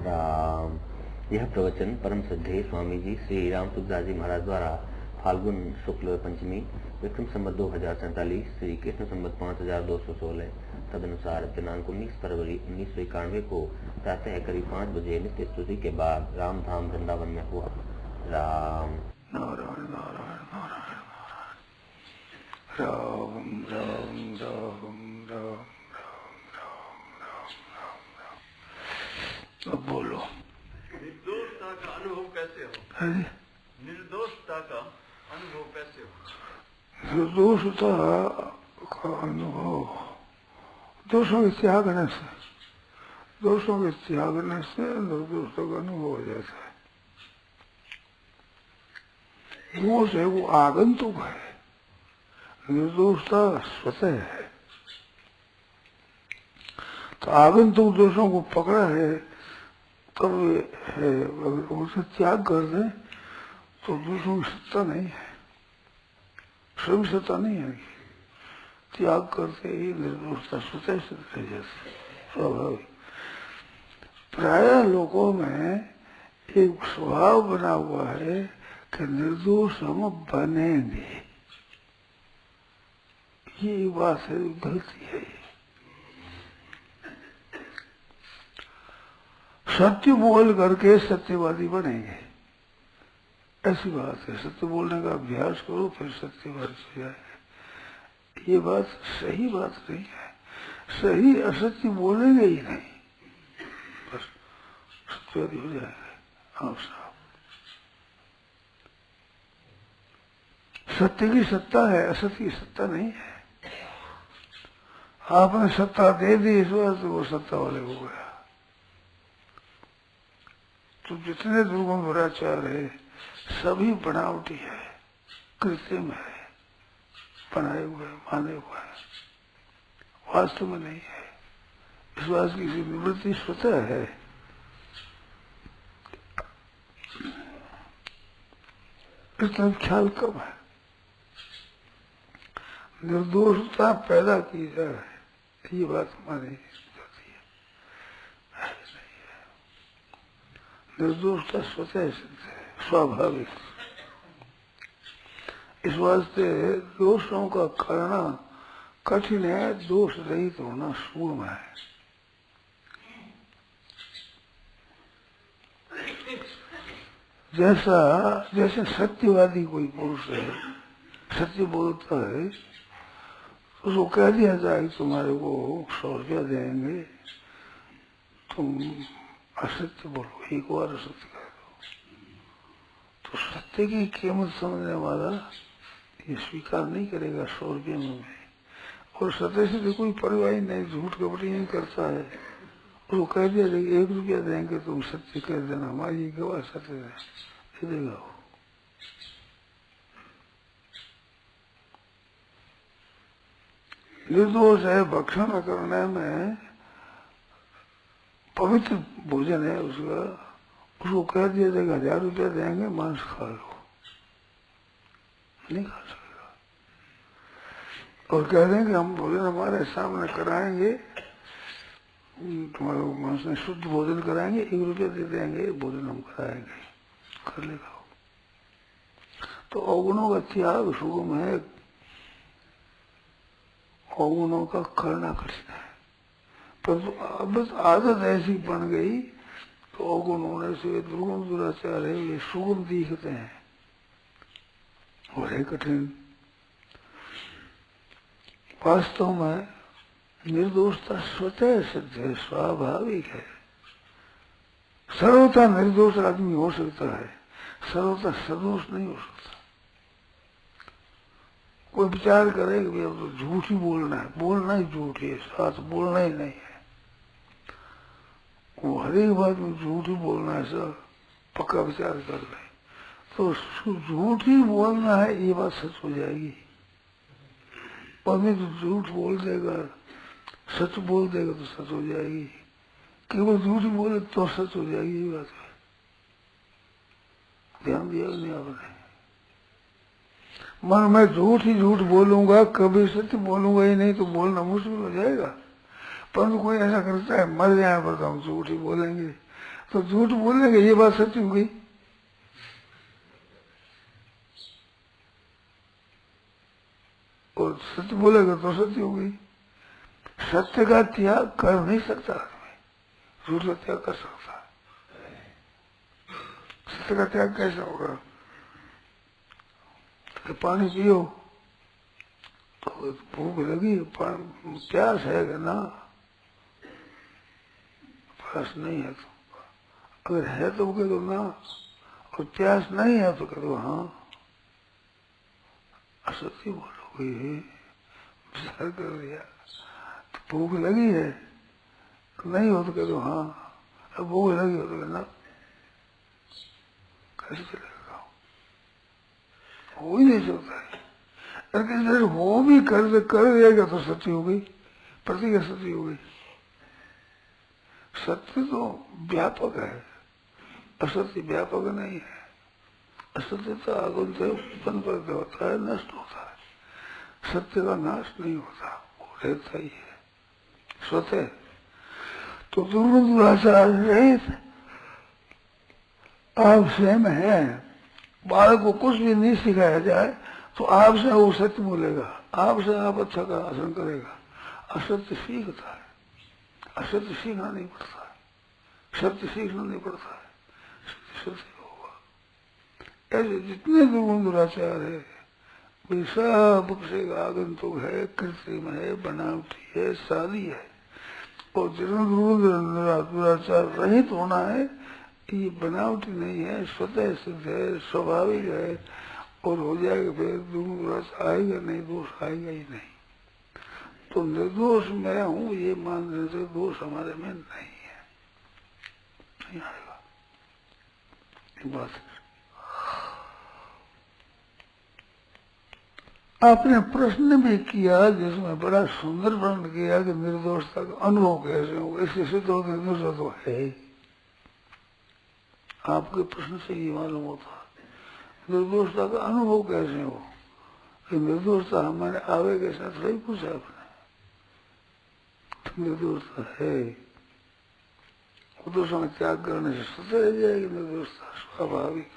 राम। यह प्रवचन परम श्रद्धेय स्वामी जी श्री राम सुखदास जी महाराज द्वारा फाल्गुन शुक्ल पंचमी विक्रम संवत 2047 श्री कृष्ण संवत 5216 तदनुसार दिनांक 19 फरवरी 1991 को प्रातः करीब 5 बजे नित्य स्तुति के बाद रामधाम वृंदावन में हुआ। राम नारायण नारायण नारायण राम राम राम राम अब बोलो। निर्दोषता का अनुभव कैसे हो? निर्दोषता का अनुभव कैसे हो? निर्दोषता का अनुभव दोषों के त्यागने से, दोषों के त्यागने से निर्दोषता का अनुभव हो जाता है। दोष है वो आगंतुक है, निर्दोषता स्वतः है। तो आगंतुक दोषों को पकड़ा है तब है, अगर उसे त्याग कर दें तो दोषों की सत्ता नहीं है, स्वयं सत्ता नहीं है। त्याग करते ही निर्दोषता स्वतः सिद्ध रह जाती है, स्वाभाविक। प्राय लोगों में एक स्वभाव बना हुआ है कि निर्दोष हम बनेंगे, ये बात है, गलती है। सत्य बोल करके सत्यवादी बनेंगे, ऐसी बात है। सत्य बोलने का अभ्यास करो फिर सत्यवादी हो जाएगा, ये बात सही बात नहीं है। सही असत्य बोलेंगे ही नहीं, बस सत्यवादी हो जाएगा आप साहब। सत्य की सत्ता है, असत्य की सत्ता नहीं है। आपने सत्ता दे दी इस बात से वो सत्ता वाले हो गया। तो जितने दुर्गुण दुराचार है सभी बनावटी है, कृत्रिम है, बनाए हुए माने हुए है, वास्तव में नहीं है। इस बात की निवृत्ति स्वतः है। इतना ख्याल कब है? निर्दोषता पैदा की जाए ये बात मानी जाती है, नहीं है। निर्दोषता स्वतः सिद्ध है, स्वाभाविक। इस वास्ते दोषों का करना कठिन है, दोष रहित होना सुगम है। जैसे सत्यवादी कोई पुरुष है, सत्य बोलता है, उसको कह दिया जाए तुम्हारे को 100 रुपया देंगे, तुम असत्य बोलो, एक बार असत्य कह दो, तो सत्य की कीमत समझने वाला ये स्वीकार नहीं करेगा 100 रुपये में। और सत्य से भी कोई परवाह नहीं, झूठ कपटी नहीं करता है। उसको कह दिया जाए 1 रुपया देंगे, तुम सत्य कह देना, हमारी गवाह सत्य दे देगा वो। निर्दोष है भक्षण करने में, पवित्र भोजन है उसका, उसको कह दिया जाएगा 1000 रुपया देंगे, मांस खा लो, नहीं खा सकेगा। और कह देंगे हम भोजन हमारे सामने कराएंगे, तुम्हारे मांस में शुद्ध भोजन कराएंगे, 1 रुपया दे देंगे, भोजन हम कराएंगे, कर लेगा। तो अवगुणों का त्याग सुगम है, अवगुणों का करना कठिन है। पर बस आदत ऐसी बन गई तो अवगुण होने से दुर्गुण दुराचार है ये सुगम दिखते हैं, और है कठिन। वास्तव में निर्दोषता स्वतः सिद्ध है, स्वाभाविक है। सर्वथा निर्दोष आदमी हो सकता है, सर्वथा सदोष नहीं हो सकता। कोई विचार करे कि अब तो झूठ ही बोलना है, बोलना ही झूठ है, साथ बोलना ही नहीं है, वो हर एक बात में झूठ ही बोलना है, सर पक्का विचार कर ले तो झूठ ही बोलना है, ये बात सच हो जाएगी। और नहीं तो झूठ बोल देगा, सच बोल देगा तो सच हो जाएगी। केवल झूठ ही बोले तो सच हो जाएगी, ये बात है। ध्यान दिया नहीं आपने? मन में झूठ ही झूठ बोलूंगा, कभी सत्य बोलूंगा ही नहीं तो बोलना मुश्किल हो जाएगा। परंतु कोई ऐसा करता है मर जाए पर तो हम झूठ ही बोलेंगे, तो झूठ बोलेंगे ये बात सच्ची हो गई। और सत्य बोलेगा तो सत्य हो गई। सत्य का त्याग कर नहीं सकता आदमी, झूठ का त्याग कर सकता है। सत्य का त्याग कैसे होगा? तो पानी पियो तो भूख लगी, प्यास है कि ना? प्यास नहीं है तो, अगर है तो कह दो ना, और प्यास नहीं है तो कह दो हाँ। असत्य बोलोगे, विचार कर लिया तो भूख लगी है तो नहीं हो तो कह दो हाँ, अब भूख लगी हो तो कहना कैसे चलेगा? हो ही नहीं सकता है। अगर वो भी कर देगा तो सत्य हो गई, प्रतिज्ञा सत्य हो गई। सत्य तो व्यापक है, असत्य व्यापक नहीं है। असत्य तो आगुन से उत्पन्न करके होता है, नष्ट होता है। सत्य का नाश नहीं होता, वो रहता ही है स्वतः। तो दुराचार रहित आप स्वयं है। बालक को कुछ भी नहीं सिखाया जाए तो आपसे वो सत्य बोलेगा, आपसे आप अच्छा का आसन करेगा। असत्य सीखता है, असत्य सीखना नहीं पड़ता है, सत्य सीखना नहीं पड़ता है, सत्य होगा। ऐसे जितने दुराचार है वे सब से आगंतुक है, कृत्रिम है, बनावटी है, सादी है। और जितना दुराचार रहित होना है, ये बनावटी नहीं है, स्वतः सिद्ध है, स्वाभाविक है। और हो जाएगा फिर दुराचार आएगा नहीं, दोष आएगा ही नहीं। तो निर्दोष मैं हूँ ये मानने से दोष हमारे में नहीं है, नहीं आएगा। बात आपने प्रश्न भी किया जिसमें बड़ा सुंदर वर्णन किया कि निर्दोषता का अनुभव कैसे हो, इससे सिद्ध हो निर्दोषता तो है। आपके प्रश्न से ये मालूम होता निर्दोषता का अनुभव कैसे हो, कि निर्दोषता हमारे आवे के साथ सही पूछा आपने। तो निर्दोषता है, दोषों में त्याग करने से सत्य रह जाएगी निर्दोषता, स्वाभाविक।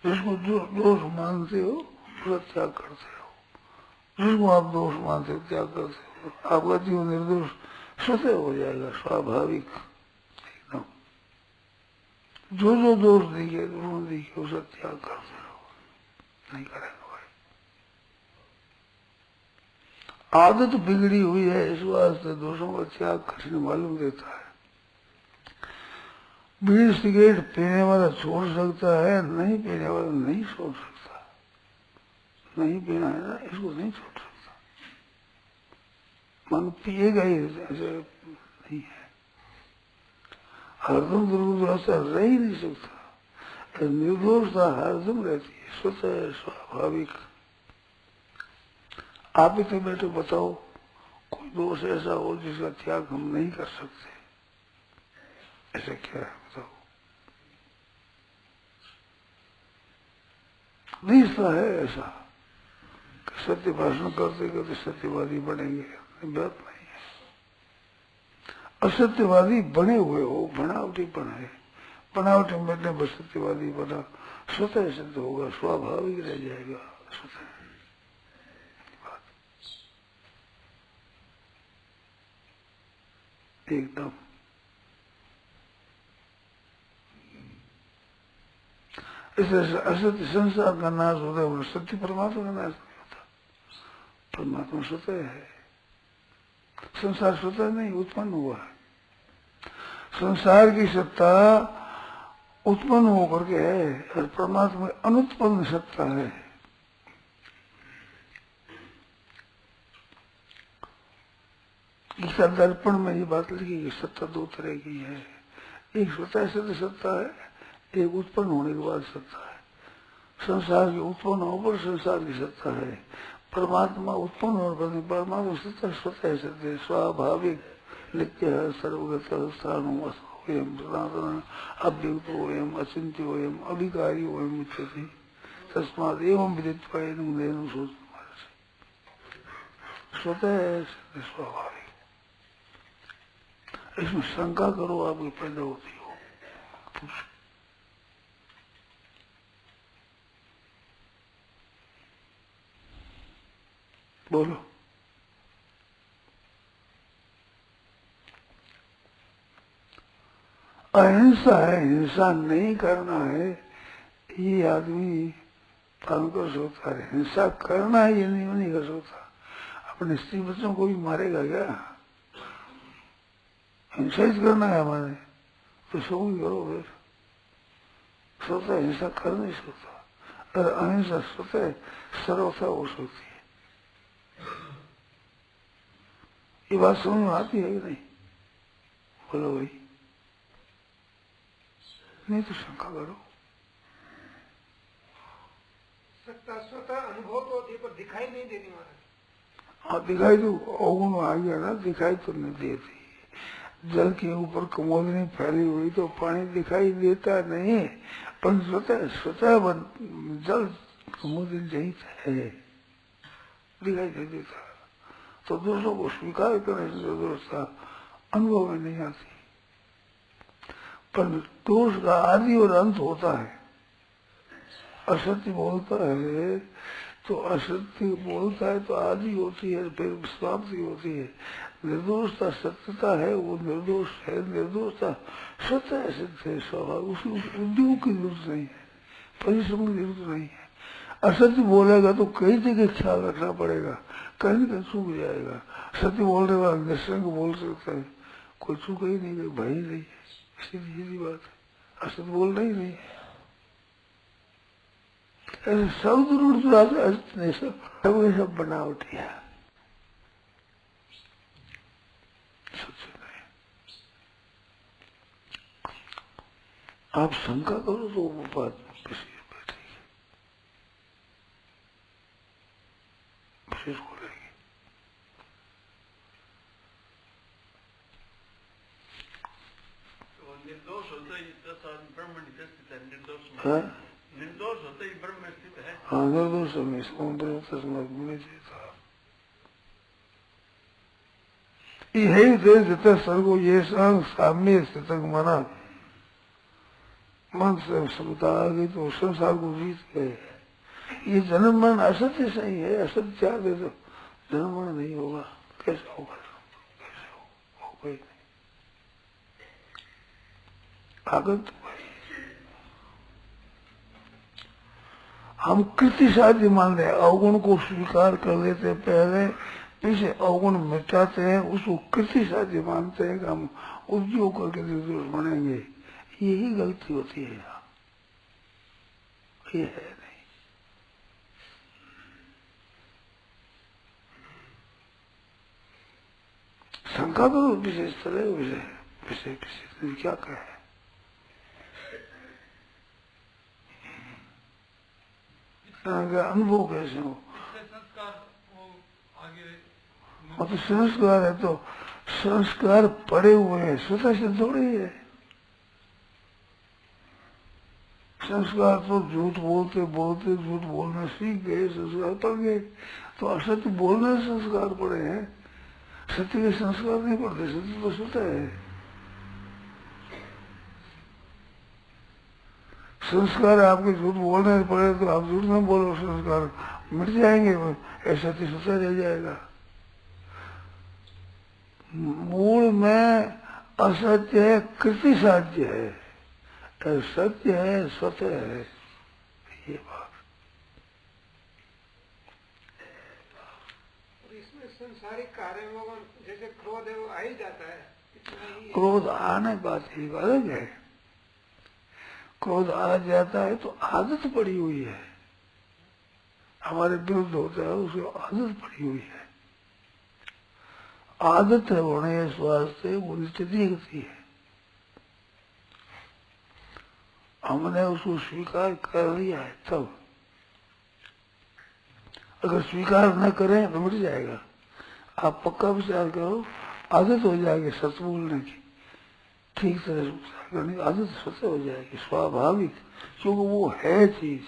जिसको दोष मानते हो उसका त्याग करते हो, जिसको आप दोष मानते हो त्याग करते हो, आपका जीवन निर्दोष स्वतः हो जाएगा, स्वाभाविक एकदम। जो दोष दिखे उसका त्याग करते रहो, नहीं करेंगे भाई। आदत बिगड़ी हुई है, इस वास्ते दोषों का त्याग कठिन मालूम देता है। बीड़ी सिगरेट पीने वाला छोड़ सकता है, नहीं पीने वाला नहीं छोड़ सकता। नहीं पीना है ना, इसको नहीं छोड़ सकता। मन पिएगा ही, ऐसे नहीं है। हरदम दुर्दशा रह ही नहीं सकता। निर्दोषता हरदम रहती है, स्वतः स्वाभाविक। आप ही तो बैठे बताओ कोई दोष ऐसा हो जिसका त्याग हम नहीं कर सकते, ऐसा क्या है बताओ? नहीं है ऐसा सत्य भाषण करते करते सत्यवादी बनेंगे, बात नहीं है। असत्यवादी बने हुए हो, बनावटी बने, बनावटी मिलने पर सत्यवादी बना, स्वतः सिद्ध होगा, स्वाभाविक रह जाएगा स्वतः। एकदम असत्य संसार का नाश होता है, सत्य परमात्मा का नाश नहीं होता। परमात्मा स्वतः है, संसार स्वतः नहीं उत्पन्न हुआ है। संसार की सत्ता उत्पन्न होकर के है और परमात्मा में अनुत्पन्न सत्ता है। गीता दर्पण में ये बात लिखी कि सत्ता दो तरह की है, एक स्वतः सिद्ध सत्ता है, एक उत्पन्न होने के बाद सत्ता है। संसार के उत्पन्न होने पर संसार की सत्ता है, परमात्मा उत्पन्न होने पर परमात्मा सत्ता स्वतः सिद्ध है, स्वाभाविक, नित्य है, सर्वगत स्थान सनातन अव्यक्तोयम अचिंत्योयम अभिकारियोयम उच्यते तस्मात् एवं विदित्वा एनं सोच स्वतः सिद्ध स्वाभाविक। इसमें शंका करो आपकी पैदा होती हो। बोलो। अहिंसा है, हिंसा नहीं करना है, ये आदमी पालन कर सकता है। हिंसा करना है ये नहीं कर सकता। अपने स्त्री बच्चों को भी मारेगा क्या? हिंसा ही करना है हमारे, तो सब ही करो फिर। स्वतः हिंसा कर नहीं सकता, और अहिंसा स्वतः सर्वथा हो सकती है। ये बात समझ में आती है कि नहीं? बोलो भाई। नहीं तो शंका करो। सत्ता स्वतः अनुभव तो होती है पर दिखाई नहीं देती महाराज। हाँ दिखाई तो अवगुण आ गया ना, दिखाई तो नहीं देती। जल के ऊपर कमोदनी फैली हुई तो पानी दिखाई देता नहीं, पर स्वतः जल कमोदनी रहित है, दिखाई नहीं देता। तो दोषों को स्वीकार करने से दोषता अनुभव में नहीं आती। पर दोष का आदि और अंत होता है। असत्य बोलता है तो असत्य बोलता है तो आदि होती है, फिर समाप्ति होती है। निर्दोषता सत्यता है, वो निर्दोष है। निर्दोषता सत्य सिद्ध है, स्वभाव। उसकी उद्योग की जरूरत नहीं है, परिश्रम की जरूरत नहीं है। असत्य बोलेगा तो कई जगह ख्याल रखना पड़ेगा, कहीं न कहीं चूक जाएगा। सत्य बोलने वाला निश्चय को बोल सकता है, कोई चूक ही नहीं, कोई भय नहीं है। सीधी बात है, असत्य बोलना ही नहीं है। ऐसे सब जरूरत नहीं, सब बनावटी है, सच नहीं। आप शंका करो तो वो बात किसी बैठेगी, विशेष बोलेगी। निर्दोष होता ही ब्रह्म स्थित है। निर्दोष हाँ निर्दोष होता ही ब्रह्म में स्थित है। हाँ निर्दोष में समुद्र समझ था। यही थे जितना सर्गो ये संग सामने स्थित मना मन से क्षमता आ गई तो संसार को जीत गए। ये जन्म मरण असत्य सही है, असत्य चाह दे तो जन्म मरण नहीं होगा। कैसे होगा? कैसे होगा ही नहीं। आगत तो भाई हम कृति साध्य मान रहे, अवगुण को स्वीकार कर लेते, पहले पीछे अवगुण मिटाते हैं, उसको कृति साध्य मानते हैं कि हम उद्योग करके निर्दोष बनेंगे। यही गलती होती है यहाँ, ये है नहीं। शंका तो विशेष तरह विषय किसी ने क्या कहा है? अनुभव कैसे हो? तो संस्कार है, तो संस्कार पड़े हुए हैं, स्वतः से थोड़ी है। संस्कार तो झूठ बोलते बोलते झूठ बोलना सीख गए, संस्कार पड़ गए। तो असत्य बोलने से संस्कार पड़े हैं, सत्य के संस्कार नहीं पड़ते। सत्य तो स्वतः है। संस्कार आपके झूठ बोलने से पड़े तो आप झूठ में बोलो, संस्कार मिट जाएंगे, ऐसा तो स्वतः रह जाएगा। मूल में असत्य है, कृति साध्य है, सत्य है, स्वतः है। ये बात इसमें संसारिक कार्य जैसे क्रोध है वो आ ही जाता है। क्रोध आने बात एक अलग है। क्रोध आ जाता है तो आदत पड़ी हुई है, हमारे विरुद्ध होता है, उसकी आदत पड़ी हुई है। आदत है होने इस वास्ते वो नित्य दिखती है। हमने उसको स्वीकार कर लिया है तब। अगर स्वीकार न करें तो मिट जाएगा। आप पक्का विचार करो, आदत हो जाएगी सच बोलने की, ठीक तरह से विचार करने की आदत स्वतः हो जाएगी, स्वाभाविक, क्योंकि वो है चीज।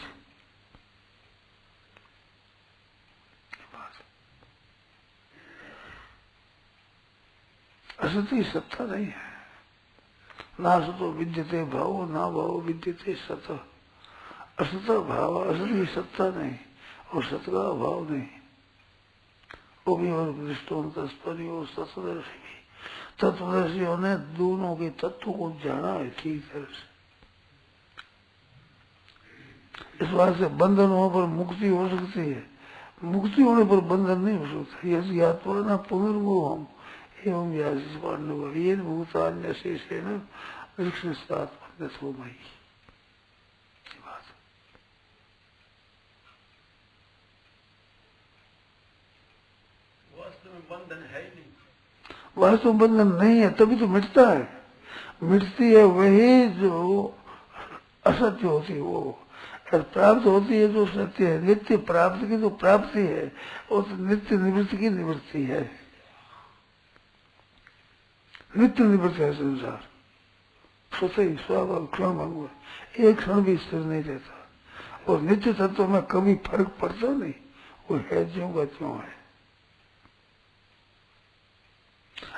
असत की सत्ता नहीं है। ना सतो विद्यते भाव, ना भाव विद्यते सत। असत भाव, असत की सत्ता नहीं और सत का अभाव नहीं। वो भी और दृष्टों तत्परी और तत्वदर्शी भी, तत्वदर्शियों ने दोनों के तत्व को जाना है ठीक तरह से। इस बात से बंधन होने पर मुक्ति हो सकती है, मुक्ति होने पर बंधन नहीं हो सकता। यदि आत्मा न पुनर्मोहम एवं यासी पांडव ये भूतान्य शेषे न हो मई। वास्तव में बंधन है ही नहीं, वास्तव में बंधन नहीं है, तभी तो मिटता है। मिटती है वही जो असत्य होती है वो, और प्राप्त होती है जो सत्य है। नित्य प्राप्त की जो प्राप्ति है वो तो नित्य निवृत्ति की निवृत्ति है। नित्य निवृत्त है संसार, स्वतः ही स्वाभाविक क्षण भंगुर, एक क्षण भी स्थिर नहीं रहता। और नित्य तत्व में कभी फर्क पड़ता नहीं, वो है ज्यों का त्यों है।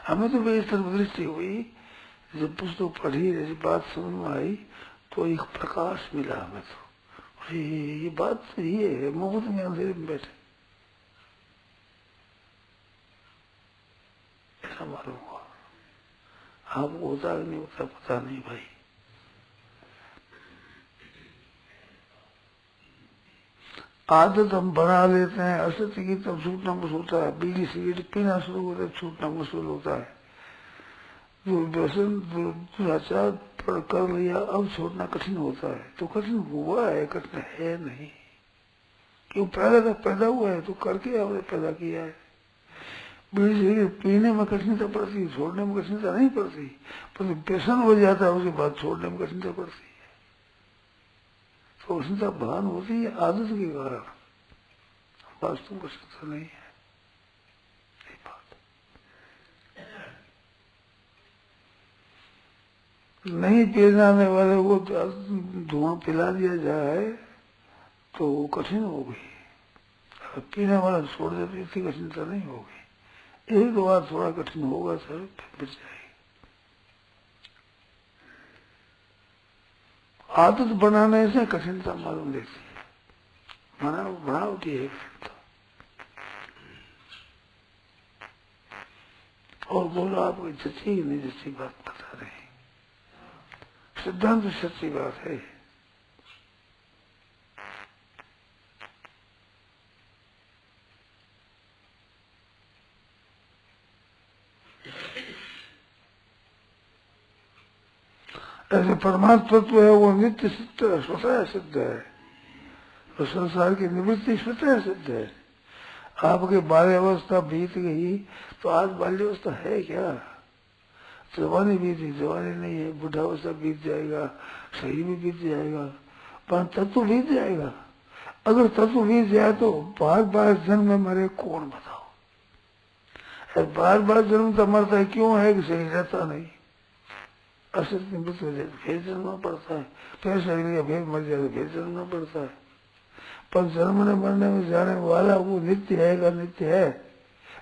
हमें तो इस तरफ दृष्टि हुई, जब पुस्तक पढ़ी, जब बात समझ में आई तो एक प्रकाश मिला हमें। तो ये बात तो ये है, मुफ्त में अंधेरे में बैठे ऐसा मालूम हुआ। आपको होता है नहीं होता पता नहीं भाई। आदत हम बना लेते हैं असत्य की, तब छूटना मुश्किल होता है। बीड़ी सिगरेट पीना शुरू होता है, छूटना मुश्किल होता है। जो व्यसन दुराचार पर कर लिया, अब छोड़ना कठिन होता है। तो कठिन हुआ है, कठिन है नहीं, क्यों पैदा हुआ है तो करके आपने पैदा किया है। बीड़ी सिगरेट पीने में कठिनता पड़ती, छोड़ने में कठिनता नहीं पड़ती, पर व्यसन हो जाता है उसके बाद छोड़ने में कठिनता पड़ती है। तो कठिनता भान होती है आदत के कारण, वास्तव में कठिनता नहीं है। नहीं पी जाने वाले को धुआं पिला दिया जाए तो वो कठिन होगी, पीने वाला छोड़ दे तो इतनी कठिनता नहीं होगी। एक दो बार थोड़ा कठिन होगा सर, फिर जाएगी। आदत बनाने से कठिनता मालूम देती है, बनावटी है कठिनता। और बोलो आपको जच्ची नहीं जच्ची बात बता रहे, सिद्धांत सच्ची बात है। ऐसे परमात्म तत्व है वो नित्य सिद्ध है, स्वतः सिद्ध है, और संसार की निवृत्ति स्वतः सिद्ध है। आपके बाल्यावस्था बीत गई तो आज बाल्यावस्था है क्या? जवानी बीती, जवानी नहीं है, बुढ़ावस्था बीत जाएगा, शरीर भी बीत जाएगा, पर तत्व बीत जाएगा। अगर तत्व बीत जाए तो बार बार जन्म में मरे कौन बताओ? बार बार जन्म तो मरता है क्यों है कि शरीर रहता नहीं, असत निवृत्त हो जाए फिर जन्मना पड़ता है, फिर शरीर का फिर मर जाए फिर जन्मना पड़ता है। पर जन्मने मरने में जाने वाला वो नित्य है का नित्य है।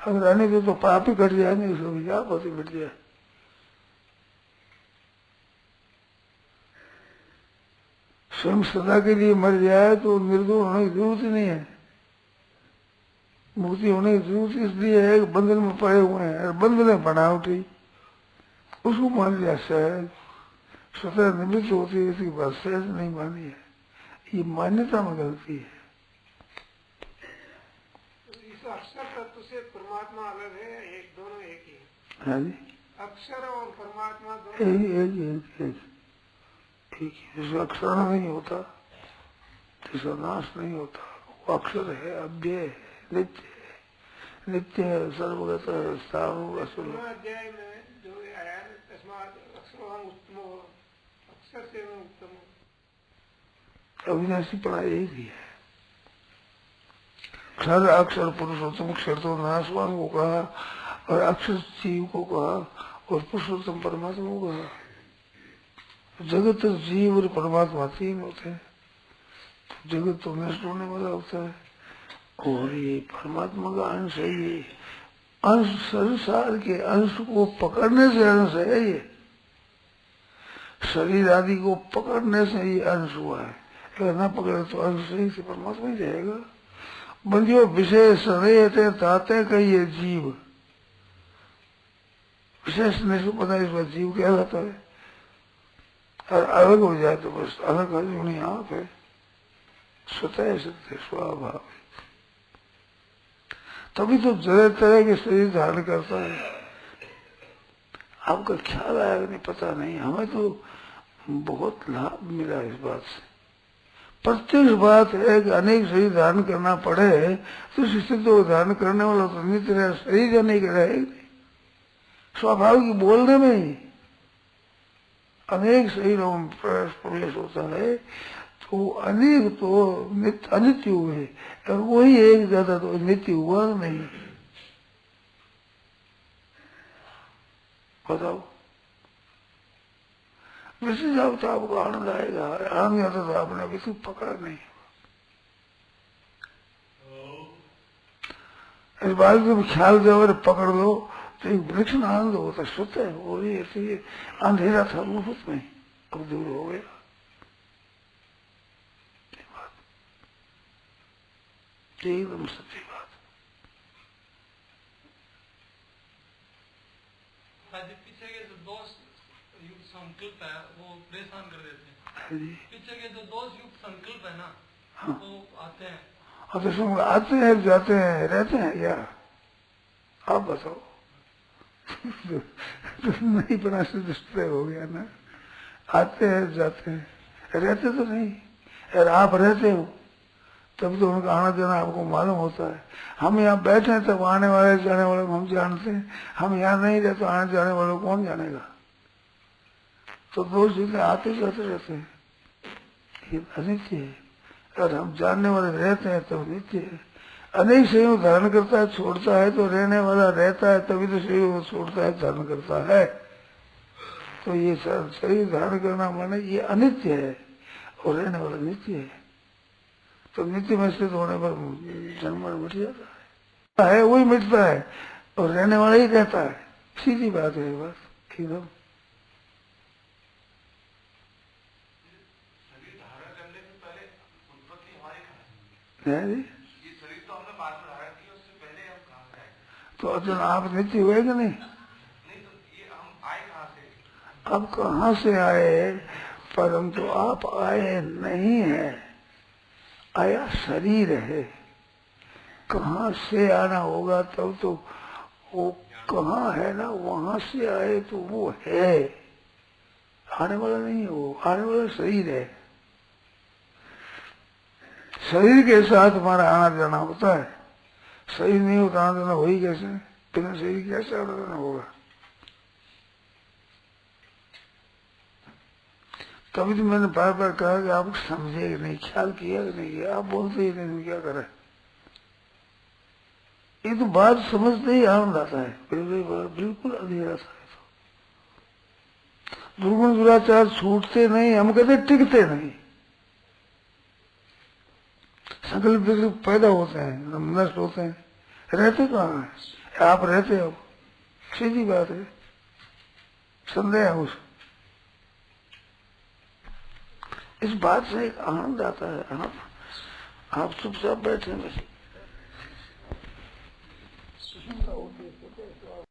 अगर आने दे तो पाप ही कट जाएंगे, उसको क्या पति मिट जाए। स्वयं सदा के लिए मर जाए तो निर्दोष होने की जरूरत ही नहीं है। मुक्ति होने की जरूरत इसलिए है कि बंधन में पड़े हुए हैं, और बंधन है बनावटी, उसको मान लिया सहज, स्वतः निमित्त होती है, इसकी बात सहज नहीं मानी है। ये मान्यता में गलती है। इस अक्षर तत्व से परमात्मा अलग है, एक दोनों एक ही है। हाँ जी, अक्षर और परमात्मा दोनों एक जिसका अक्षर नहीं होता, जिसका नाश नहीं होता, वो अक्षर है, अव्यय है, नित्य है, नित्य है, सर्वगत है, सार्वभौम। अध्याय में जो आया है, तस्मात् अक्षरोहम उत्तमो, अक्षर से मैं उत्तम हूँ। अविनाशी पढ़ा एक ही है। क्षर अक्षर पुरुषोत्तम, क्षर तो नाशवान को कहा, और अक्षर जीव को कहा, और पुरुषोत्तम परमात्मा को कहा। जगत जीव और परमात्मा तीन होते हैं। जगत तो नष्ट होने वाला होता है, और ये परमात्मा का अंश है, ये अंश, संसार के अंश को पकड़ने से अंश है ये, शरीर आदि को पकड़ने से ये अंश हुआ है। अगर न पकड़े तो अंश सही से परमात्मा ही रहेगा। बंदियों विशेष रहते ताते कहिए जीव, विशेष नहीं से पता इस बात जीव क्या जाता है, और अलग हो जाए तो बस अलग अर्जुनी आप है, स्वतः सत्य स्वभाव। तभी तो तरह तरह के शरीर धारण करता है। आपका ख्याल आया नहीं पता नहीं, हमें तो बहुत लाभ मिला इस बात से। प्रत्यक्ष बात है कि अनेक शरीर धारण करना पड़े तो स्थिति तो धारण करने वाला तो नित्य रहे, शरीर अनेक रहेगा नहीं, स्वाभाविक बोलने में ही अनेक शरीरों में प्रवेश होता है, तो अनेक तो अनित्य हुए और वही एक ज्यादा तो नित्य हुआ नहीं। बताओ, वैसे जाओ तो आपको आनंद आएगा, आनंद आता तो आपने अभी तक पकड़ा नहीं। इस बात को ख्याल जब पकड़ लो तो एक विलक्षण आनंद होता, स्वतः है। और ये अंधेरा था मुफ्त में, अब दूर हो गया। एकदम सच्ची बात। पीछे के जो दोष युक्त संकल्प है वो परेशान कर देते हैं। पीछे के जो दोष युक्त संकल्प है ना, हाँ, वो आते हैं। अब तो आते हैं, जाते हैं, रहते हैं क्या? आप बताओ। तो नहीं बना से दुष्प्रयोग हो गया ना। आते हैं, जाते हैं, रहते तो नहीं। अगर आप रहते हो तब तो उनका आना जाना आपको मालूम होता है। हम यहाँ बैठे हैं तब आने वाले जाने वाले को हम जानते हैं, हम यहाँ नहीं रहते तो आने जाने वालों को कौन जानेगा? तो दोष जितने आते जाते रहते हैं, ये अनित्य है। अगर हम जानने वाले रहते हैं तो नित्य है। अनेक शरीरों को धारण करता है, छोड़ता है, तो रहने वाला रहता है, तभी तो शरीर को छोड़ता है, धारण करता है। तो ये शरीर धारण करना माने ये अनित्य है और रहने वाला नित्य है। तो नित्य में स्थित होने पर जन्म मिट जाता है, वही मिटता है और रहने वाला ही रहता है। सीधी बात है, बस एकदम। शरीर धारण करने से पहले उत्पत्ति हमारी कहाँ है? ये शरीर तो हमने बाद में धारण किया, उससे पहले हम कहाँ से आए? तो अर्जुन आप नित्य हुए कि नहीं? नहीं, तो ये हम आए कहाँ से? अब कहाँ से आए? परंतु आप आए नहीं है, आया शरीर है। कहाँ से आना होगा तब तो वो कहाँ है ना, वहां से आए तो वो है, आने वाला नहीं है, वो आने वाला शरीर है। शरीर के साथ हमारा आना जाना होता है। शरीर नहीं होता आना जाना वही कैसे? बिना शरीर कैसे आना जाना होगा? तभी तो मैंने बार बार कहा कि आप समझे नहीं, ख्याल किया कि नहीं किया, आप बोलते ही नहीं, क्या करें? ये तो बात समझते ही आनंद आता है। बिल्कुल अंधेरा सा है। दुर्गुण दुराचार छूटते नहीं, हम कहते टिकते नहीं। संकल्प विकल्प पैदा होते हैं, नष्ट होते हैं, रहते कहाँ है? आप रहते हो, सीधी बात है, संदेह है उस। इस बात से एक आनंद आता है। आप चुपचाप बैठे हैं,